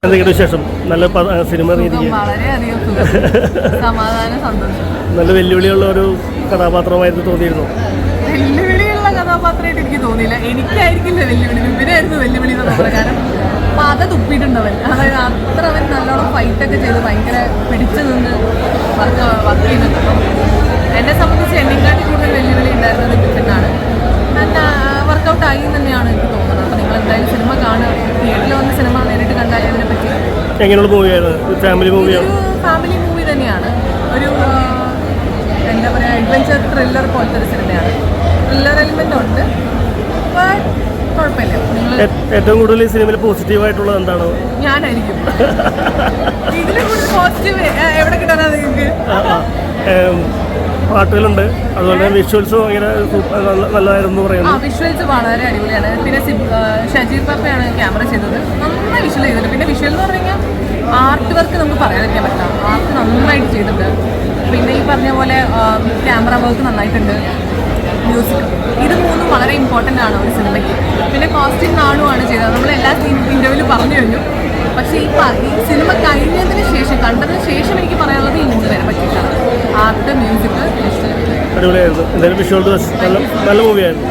എന്തെങ്കിലും വിശേഷം? നല്ല സിനിമ വളരെയധികം സമാധാനം, സന്തോഷം. നല്ല വെല്ലുവിളിയുള്ള ഒരു കഥാപാത്രമായിരുന്നു തോന്നിയിരുന്നു. വെല്ലുവിളിയുള്ള കഥാപാത്രമായിട്ട് എനിക്ക് തോന്നിയില്ല. എനിക്കായിരിക്കില്ല വെല്ലുവിളി, ഇവരായിരുന്നു വെല്ലുവിളി എന്ന് പറഞ്ഞ കാരണം പത തുപ്പിയിട്ടുണ്ടവൻ. അതായത് അത്ര അവൻ നല്ലോണം ഫൈറ്റൊക്കെ ചെയ്ത് ഭയങ്കര പിടിച്ചു നിന്ന് വർക്ക് ചെയ്യുന്നുണ്ട്. അപ്പം എന്നെ സംബന്ധിച്ച് എന്നെക്കാട്ടി കൂടുതൽ വെല്ലുവിളി ഉണ്ടായിരുന്നത് പിന്നാണ്. വർക്കൗട്ട് ആയി തന്നെയാണ് എനിക്ക് തോന്നുന്നത്. അപ്പോൾ നിങ്ങൾ എന്തായാലും സിനിമ കാണുക, തിയേറ്ററിൽ വന്ന് സിനിമ നേരിട്ട് കണ്ടാൽ അതിനെ പറ്റി. എങ്ങനെയുള്ള മൂവിയായിരുന്നു? ഫാമിലി മൂവിയാണ്? ഫാമിലി മൂവി തന്നെയാണ്. ഒരു എന്താ പറയുക, അഡ്വഞ്ചർ ത്രില്ലർ പോലത്തെ ഒരു സിനിമയാണ്. ത്രില്ലർ എലിമെൻ്റ് ഉണ്ട്, ബട്ട് കുഴപ്പമില്ല. ഏറ്റവും കൂടുതൽ ഈ സിനിമയിൽ പോസിറ്റീവായിട്ടുള്ളത് എന്താണ്? ഞാനായിരിക്കും. ഇതിലും കൂടുതൽ പോസിറ്റീവ് എവിടെ കിട്ടാനാ നിങ്ങൾക്ക്? പാട്ടുകളുണ്ട്, അതുപോലെ വിഷ്വൽസ് ഭയങ്കര നല്ലതായിരുന്നു പറയുന്നത്. വിഷ്വൽസ് വളരെ അടിപൊളിയാണ്. പിന്നെ ഷജീർ പാപ്പയാണ് ക്യാമറ ചെയ്തത്. നന്നായി വിഷ്വൽ ചെയ്തിട്ടുണ്ട്. പിന്നെ വിഷ്വൽ എന്ന് പറഞ്ഞു കഴിഞ്ഞാൽ ആർട്ട് വർക്ക് നമുക്ക് പറയാതിരിക്കാൻ പറ്റില്ല. ആർട്ട് നന്നായിട്ട് ചെയ്തിട്ടുണ്ട്. പിന്നെ ഈ പറഞ്ഞ പോലെ ക്യാമറ വർക്ക് നന്നായിട്ടുണ്ട്. മ്യൂസിക്, ഇത് മൂന്നും വളരെ ഇമ്പോർട്ടൻ്റ് ആണ് ഒരു സിനിമയ്ക്ക്. പിന്നെ കോസ്റ്റ്യൂം നാണുമാണ് ചെയ്തത്. നമ്മൾ എല്ലാ ഇൻ്റർവ്യൂവിലും പറഞ്ഞു കഴിഞ്ഞു. പക്ഷേ ഈ സിനിമ കഴിഞ്ഞതിന് ശേഷം, കണ്ടതിന് ശേഷം എനിക്ക് പറയാനുള്ളത് ഈ മൂന്ന് പേരെ പറ്റിയിട്ടാണ്. ആർട്ട്, മ്യൂസിക്, അടിപൊളിയായിരുന്നു. എന്തായാലും വിഷ്വൽ നല്ല മൂവിയായിരുന്നു.